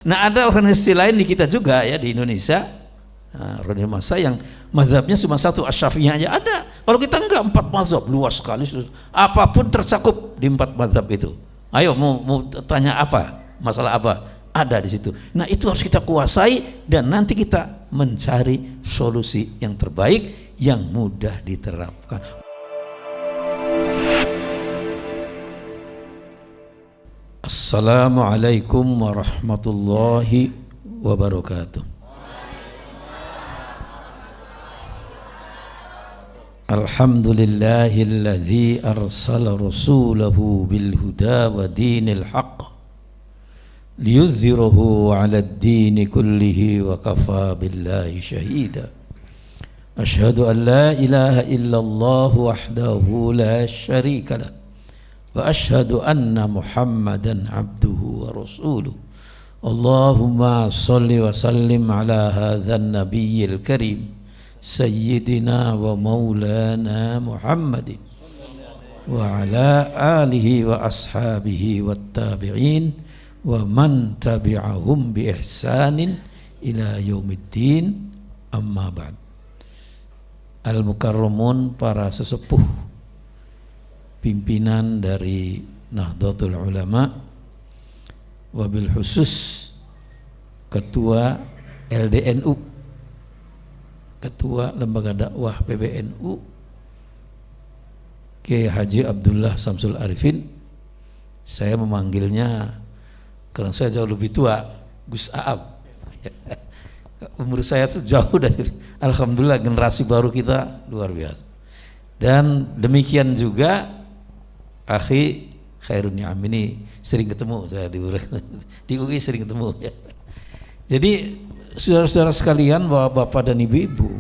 Nah, ada organisasi lain di kita juga ya di Indonesia, organisasi massa yang mazhabnya cuma satu, Asy-Syafi'iyah aja ada. Kalau kita enggak, 4 mazhab, luas sekali, apapun tercakup di 4 mazhab itu. Ayo mau tanya apa, masalah apa, ada di situ. Nah, itu harus kita kuasai dan nanti kita mencari solusi yang terbaik yang mudah diterapkan. Assalamualaikum warahmatullahi wabarakatuh. Alhamdulillahilladzi arsala rasulahu bil huda wa dinil haqq liyudhhirahu 'alad dini kullihi wa kafa billahi shahida. Asyhadu an la ilaha illallah wahdahu la syarika lah wa asyhadu anna Muhammadan abduhu wa rasuluh. Allahumma salli wa sallim ala hadzal nabiyil karim sayyidina wa maulana Muhammadin wa ala alihi wa ashabihi wat tabi'in wa man tabi'ahum bi ihsanin ila yaumiddin, amma ba'd. Al-mukarramun, para sesepuh pimpinan dari Nahdlatul Ulama, wabil khusus Ketua LDNU, Ketua Lembaga Dakwah PBNU, Kiai Haji Abdullah Samsul Arifin. Saya memanggilnya karena saya jauh lebih tua, Gus Aab. Umur saya tuh jauh dari, alhamdulillah generasi baru kita luar biasa. Dan demikian juga Akhi Khairun Ni'am, ini sering ketemu saya di UI sering ketemu ya. Jadi saudara-saudara sekalian, bapak-bapak dan ibu-ibu,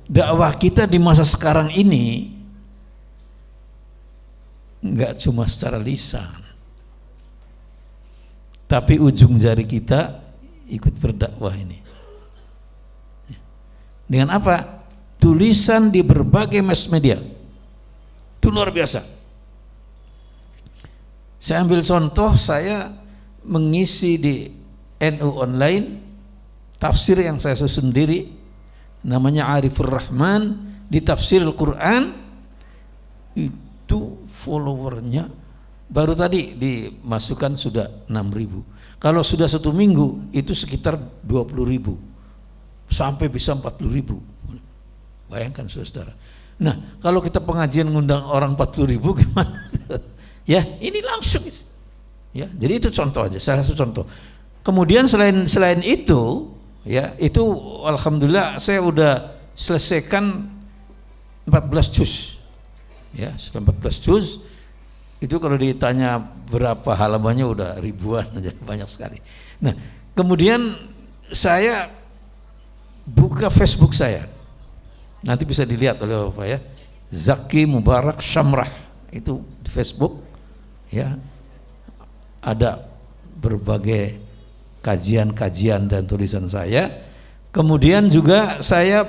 dakwah kita di masa sekarang ini enggak cuma secara lisan, tapi ujung jari kita ikut berdakwah ini. Dengan apa? Tulisan di berbagai mass media. Itu luar biasa. Saya ambil contoh, saya mengisi di NU Online tafsir yang saya susun sendiri, namanya Arifur Rahman di tafsir Al-Quran. Itu followernya baru tadi dimasukkan sudah 6.000. Kalau sudah 1 minggu itu sekitar 20.000 sampai bisa 40.000. Bayangkan saudara. Nah, kalau kita pengajian ngundang orang 40.000 gimana? Ya, ini langsung. Ya, jadi itu contoh aja, salah satu contoh. Kemudian selain itu, ya, itu alhamdulillah saya udah selesaikan 14 juz. Ya, sudah 14 juz. Itu kalau ditanya berapa halamannya udah ribuan aja, banyak sekali. Nah, kemudian saya buka Facebook saya. Nanti bisa dilihat oleh Bapak ya. Zaki Mubarak Syamrah, itu di Facebook. Ya, ada berbagai kajian-kajian dan tulisan saya. Kemudian juga saya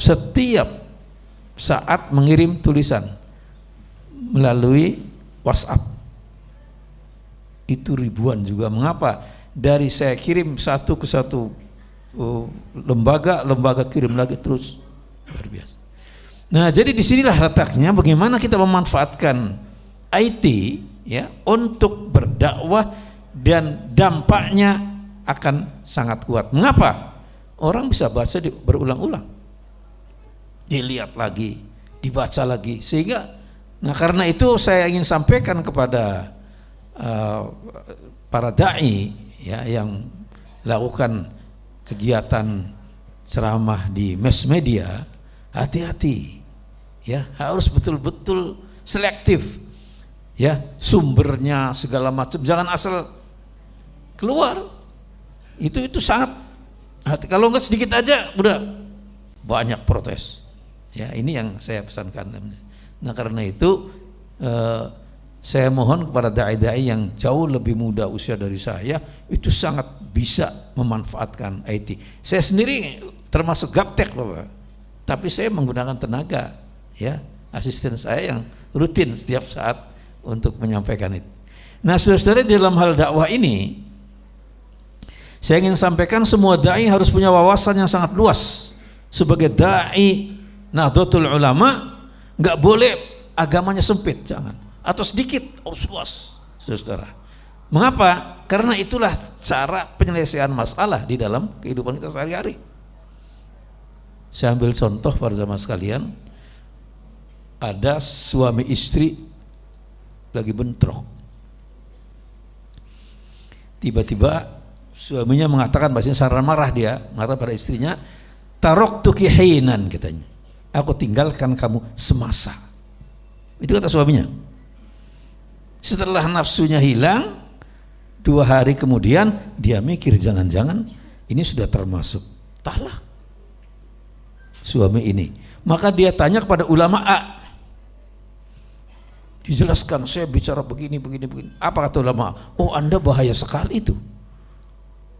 setiap saat mengirim tulisan melalui WhatsApp. Itu ribuan juga. Mengapa? Dari saya kirim satu ke satu lembaga kirim lagi terus, luar biasa. Nah, jadi disinilah letaknya bagaimana kita memanfaatkan IT ya untuk berdakwah, dan dampaknya akan sangat kuat. Mengapa? Orang bisa baca berulang-ulang, dilihat lagi, dibaca lagi, sehingga karena itu saya ingin sampaikan kepada para dai ya yang lakukan kegiatan ceramah di mass media, hati-hati ya, harus betul-betul selektif ya, sumbernya segala macam, jangan asal keluar. Itu sangat hati, kalau enggak sedikit aja udah banyak protes ya. Ini yang saya pesankan. Nah, karena itu saya mohon kepada dai-dai yang jauh lebih muda usia dari saya, itu sangat bisa memanfaatkan IT. Saya sendiri termasuk gaptek Bapak, tapi saya menggunakan tenaga ya, asisten saya yang rutin setiap saat untuk menyampaikan itu. Nah, saudara-saudara, dalam hal dakwah ini saya ingin sampaikan semua dai harus punya wawasan yang sangat luas. Sebagai dai Nahdlatul Ulama nggak boleh agamanya sempit, jangan, atau sedikit, harus luas, saudara. Mengapa? Karena itulah cara penyelesaian masalah di dalam kehidupan kita sehari-hari. Saya ambil contoh pada zaman sekalian, ada suami istri lagi bentrok. Tiba-tiba suaminya mengatakan, bahasanya secara marah, dia mengatakan pada istrinya, taraktuki hinan, katanya, aku tinggalkan kamu semasa. Itu kata suaminya. Setelah nafsunya hilang, 2 hari kemudian dia mikir, jangan-jangan ini sudah termasuk talak suami ini. Maka dia tanya kepada ulama A, dijelaskan, saya bicara begini. Apa kata ulama? Oh, Anda bahaya sekali itu.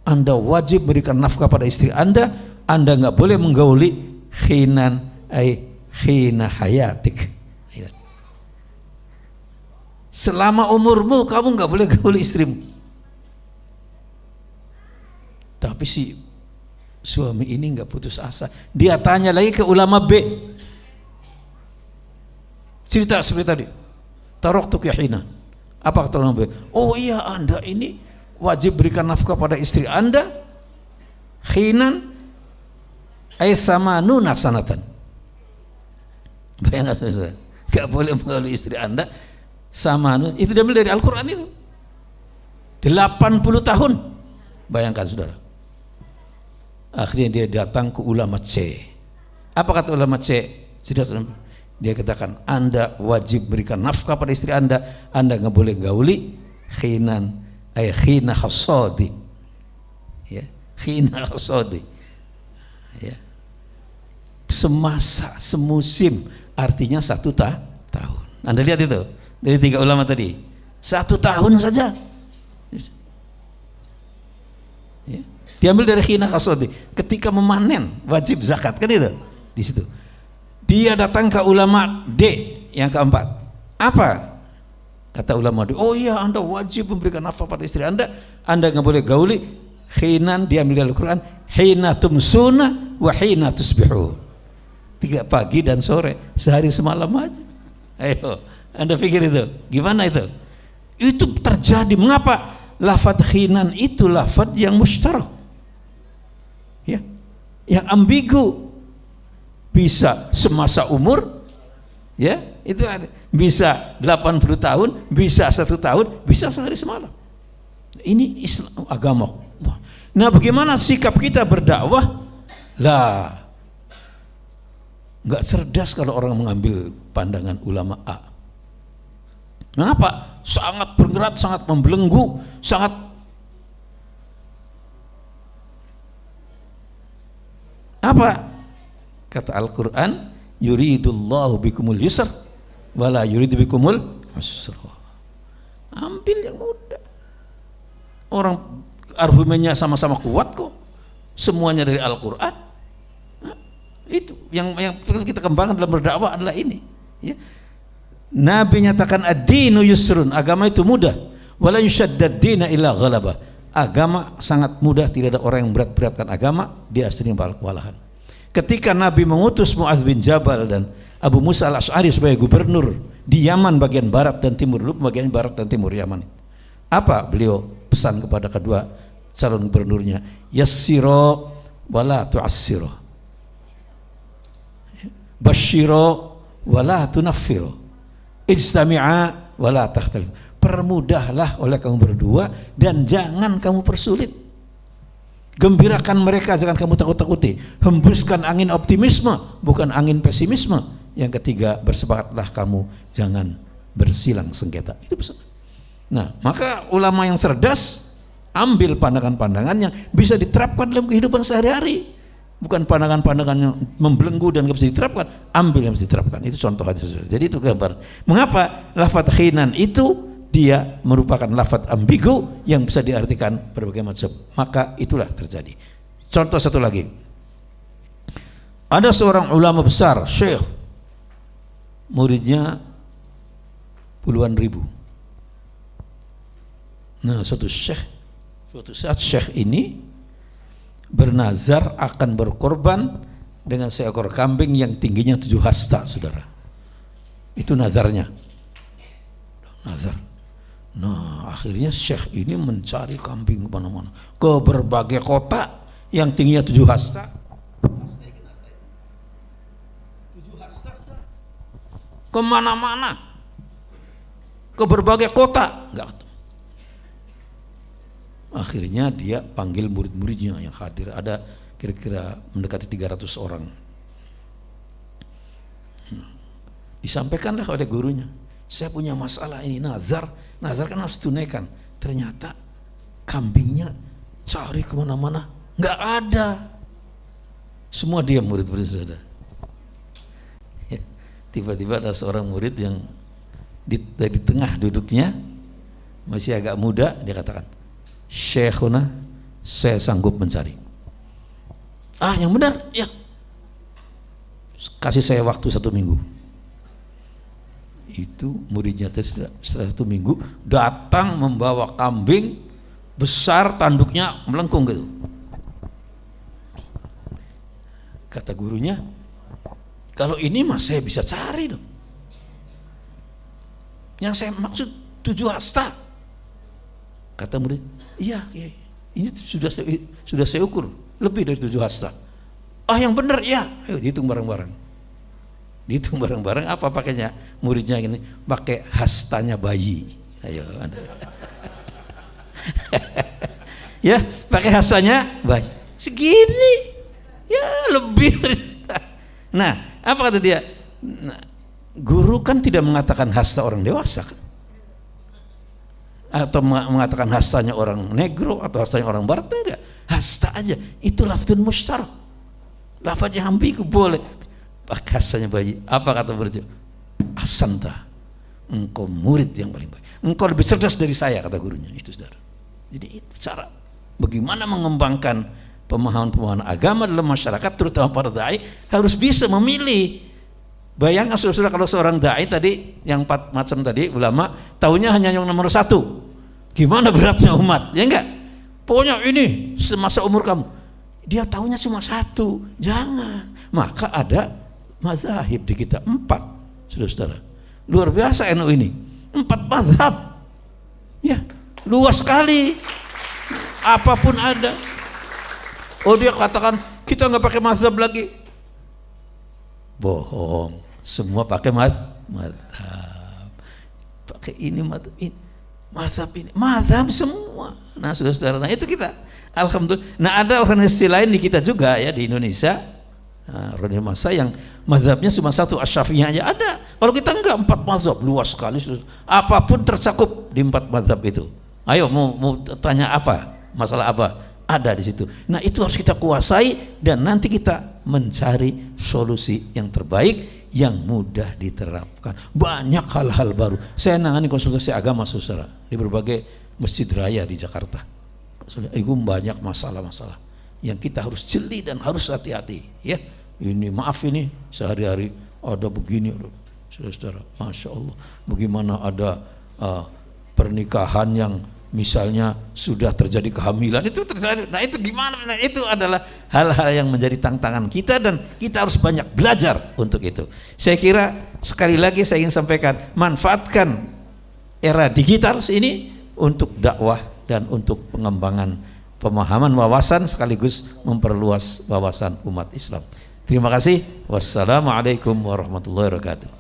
Anda wajib berikan nafkah pada istri Anda nggak boleh menggauli khinan khina hayatik. Selama umurmu kamu nggak boleh gauli istrimu. Tapi si suami ini nggak putus asa. Dia tanya lagi ke ulama B, cerita seperti tadi, taraktuki hinan. Apa kata ulama B? Oh iya, Anda ini wajib berikan nafkah pada istri Anda khinan samanu naksanatan. Bayangkan saudara, nggak boleh menggauli istri Anda samanu. Itu diambil dari Al-Quran itu. 80 tahun. Bayangkan saudara. Akhirnya dia datang ke ulama C. Apa kata ulama C? Dia katakan, Anda wajib berikan nafkah pada istri Anda nggak boleh gauli khinan khina hasadi, ya, khina hasadi, ya, semasa, semusim, artinya 1 tahun. Anda lihat itu dari 3 ulama tadi, 1 tahun saja, ya. Diambil dari khina hasadi, ketika memanen wajib zakat, kan itu di situ. Dia datang ke ulama D yang keempat. Apa kata ulama D? Oh iya, Anda wajib memberikan nafkah pada istri Anda nggak boleh gauli khinan, diambil dari Al-Quran, hina tumsuna wa hina tusbihu. 3 pagi dan sore, sehari semalam aja. Ayo, Anda pikir itu gimana itu? Itu terjadi. Mengapa? Lafadz khinan itu lafadz yang mustarak, ya, yang ambigu. Bisa semasa umur, ya, itu ada. Bisa 80 tahun, bisa 1 tahun, bisa sehari semalam. Ini Islam, agama. Nah, bagaimana sikap kita berdakwah? Lah, nggak cerdas kalau orang mengambil pandangan ulama A. Mengapa? Sangat bergerak, sangat membelenggu, sangat apa? Kata Al-Quran, yuridullahu bikumul yusr wala yuridu bikumul usra. Ambil yang mudah. Orang argumennya sama-sama kuat kok, semuanya dari Al-Quran. Nah, itu yang perlu kita kembangkan dalam berdakwah adalah ini, ya. Nabi nyatakan ad-dinu yusrun, agama itu mudah. Wala yushaddad dina illa ghalabah. Agama sangat mudah, tidak ada orang yang berat-beratkan agama, dia sering kewalahan. Ketika Nabi mengutus Mu'adz bin Jabal dan Abu Musa al-Asy'ari sebagai gubernur di Yaman bagian barat dan timur, dulu bagian barat dan timur Yaman, apa beliau pesan kepada kedua calon gubernurnya? Yassiro wala tu'assiro, basyiro wala tunaffiro, ijtami'a wala takhtalif. Permudahlah oleh kamu berdua dan jangan kamu persulit. Gembirakan mereka, jangan kamu takut-takuti. Hembuskan angin optimisme, bukan angin pesimisme. Yang ketiga, bersepakatlah kamu jangan bersilang sengketa. Itu pesan. Nah, maka ulama yang cerdas ambil pandangan-pandangan yang bisa diterapkan dalam kehidupan sehari-hari. Bukan pandangan-pandangan yang membelenggu dan nggak bisa diterapkan. Ambil yang bisa diterapkan. Itu contoh aja. Jadi itu gambar. Mengapa lafadz khinan itu dia merupakan lafadz ambigu yang bisa diartikan berbagai macam, maka itulah terjadi. Contoh satu lagi, ada seorang ulama besar, syekh, muridnya puluhan ribu, Nah, suatu saat syekh ini bernazar akan berkorban dengan seekor kambing yang tingginya 7 hasta, saudara. Itu nazarnya. Nazar. Nah, akhirnya syekh ini mencari kambing kemana-mana, ke berbagai kota yang tingginya 7 hasta. 7 hasta kemana-mana, ke berbagai kota, enggak ketemu. Akhirnya dia panggil murid-muridnya yang hadir, ada kira-kira mendekati 300 orang. Disampaikanlah oleh gurunya, saya punya masalah ini, nazar kan harus tunaikan. Ternyata kambingnya cari kemana-mana, nggak ada. Semua diam, murid-murid sudah. Tiba-tiba ada seorang murid yang di tengah duduknya, masih agak muda, dia katakan, Syekhuna, saya sanggup mencari. Ah, yang benar, ya. Kasih saya waktu 1 minggu. Itu muridnya setelah 1 minggu datang membawa kambing besar, tanduknya melengkung gitu. Kata gurunya, kalau ini mas saya bisa cari dong. Yang saya maksud 7 hasta. Kata murid, iya, ini sudah saya ukur lebih dari 7 hasta. Ah, yang benar, ya. Ayo dihitung bareng-bareng. Dihitung bareng-bareng, apa pakainya? Muridnya ini pakai hastanya bayi. Ayo Anda. Ya, pakai hastanya bayi. Segini. Ya, lebih. Nah, apa kata dia? Nah, guru kan tidak mengatakan hasta orang dewasa kan? Atau mengatakan hastanya orang negro atau hastanya orang barat, enggak. Hasta aja, itu lafzun musytarak, lafaz yang ambigu, boleh pakai hastanya bayi. Apa kata murid? Ahsanta, engkau murid yang paling baik, engkau lebih cerdas dari saya, kata gurunya. Itu saudara. Jadi itu cara bagaimana mengembangkan pemahaman agama dalam masyarakat, terutama para dai harus bisa memilih. Bayangkan saudara, kalau seorang dai tadi yang 4 macam tadi, ulama taunya hanya yang nomor 1, gimana beratnya umat, ya enggak? Pokoknya ini semasa umur kamu, dia taunya cuma 1, jangan. Maka ada mazhab di kita 4, saudara. Luar biasa NU ini, 4 mazhab, ya luas sekali, apapun ada. Oh, dia katakan kita nggak pakai mazhab lagi, bohong. Semua pakai mazhab, pakai ini mazhab semua. Nah, saudara-saudara, nah itu kita, alhamdulillah. Nah, ada organisasi lain di kita juga ya di Indonesia, organisasi masa yang mazhabnya cuma 1, Asy-Syafi'iyah aja ada. Kalau kita enggak, 4 mazhab, luas sekali. Apapun tercakup di 4 mazhab itu. Ayo, mau tanya apa, masalah apa, ada di situ. Nah, itu harus kita kuasai dan nanti kita mencari solusi yang terbaik, yang mudah diterapkan. Banyak hal-hal baru. Saya nangani konsultasi agama, saudara, di berbagai masjid raya di Jakarta. Itu banyak masalah-masalah yang kita harus jeli dan harus hati-hati. Ya, ini maaf, ini sehari-hari ada begini, saudara. Masya Allah. Bagaimana ada pernikahan yang misalnya sudah terjadi kehamilan, itu terjadi. Nah, itu gimana? Nah, itu adalah hal-hal yang menjadi tantangan kita dan kita harus banyak belajar untuk itu. Saya kira sekali lagi saya ingin sampaikan, manfaatkan era digital ini untuk dakwah dan untuk pengembangan pemahaman wawasan sekaligus memperluas wawasan umat Islam. Terima kasih. Wassalamualaikum warahmatullahi wabarakatuh.